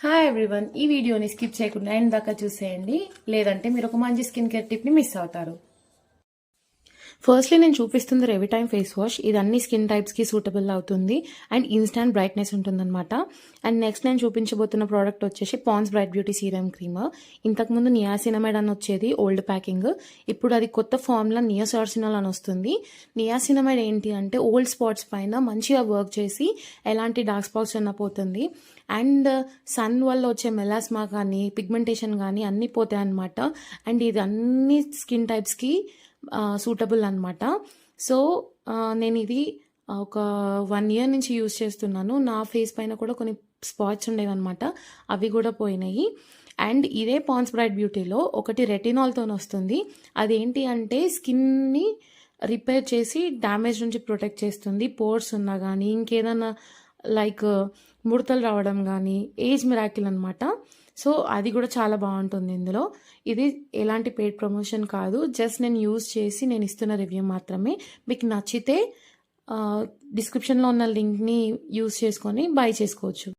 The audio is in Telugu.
హాయ్ ఎవ్రీవన్, ఈ వీడియోని స్కిప్ చేయకుండా ఎండ్ దాకా చూసేయండి, లేదంటే మీరు ఒక మంచి స్కిన్ కేర్ టిప్ని మిస్ అవుతారు. ఫస్ట్లీ నేను చూపిస్తుంది రెవిటైమ్ ఫేస్ వాష్. ఇది అన్ని స్కిన్ టైప్స్కి సూటబుల్ అవుతుంది అండ్ ఇన్స్టాంట్ బ్రైట్నెస్ ఉంటుందన్నమాట. అండ్ నెక్స్ట్ నేను చూపించబోతున్న ప్రోడక్ట్ వచ్చేసి Pond's bright beauty serum cream. ఇంతకుముందు నియాసినమైడ్ అని వచ్చేది ఓల్డ్ ప్యాకింగ్, ఇప్పుడు అది కొత్త ఫార్మ్లో నియోసార్సినల్ అని వస్తుంది. నియాసినమైడ్ ఏంటి అంటే ఓల్డ్ స్పాట్స్ పైన మంచిగా వర్క్ చేసి ఎలాంటి డార్క్ స్పాట్స్ అన్న పోతుంది. అండ్ సన్ వల్ల వచ్చే మెలాస్మా కానీ పిగ్మెంటేషన్ కానీ అన్నీ పోతాయి అన్నమాట. అండ్ ఇది అన్ని స్కిన్ టైప్స్కి సూటబుల్ అనమాట. సో నేను ఇది ఒక 1 year నుంచి యూజ్ చేస్తున్నాను. నా ఫేస్ పైన కూడా కొన్ని స్పాట్స్ ఉండేవి అనమాట, అవి కూడా పోయినాయి. అండ్ ఇదే పాండ్స్ బ్రైట్ బ్యూటీలో ఒకటి రెటినాల్తో వస్తుంది. అదేంటి అంటే స్కిన్ని రిపేర్ చేసి డ్యామేజ్ నుంచి ప్రొటెక్ట్ చేస్తుంది. పోర్స్ ఉన్నా కానీ ఇంకేదన్నా లైక్ ముడతలు రావడం కానీ ఏజ్ మిరాకిల్ అనమాట. సో అది కూడా చాలా బాగుంటుంది ఇందులో. ఇది ఎలాంటి పెయిడ్ ప్రమోషన్ కాదు, జస్ట్ నేను యూజ్ చేసి నేను ఇస్తున్న రివ్యూ మాత్రమే. మీకు నచ్చితే డిస్క్రిప్షన్లో ఉన్న లింక్ని యూజ్ చేసుకొని బై చేసుకోవచ్చు.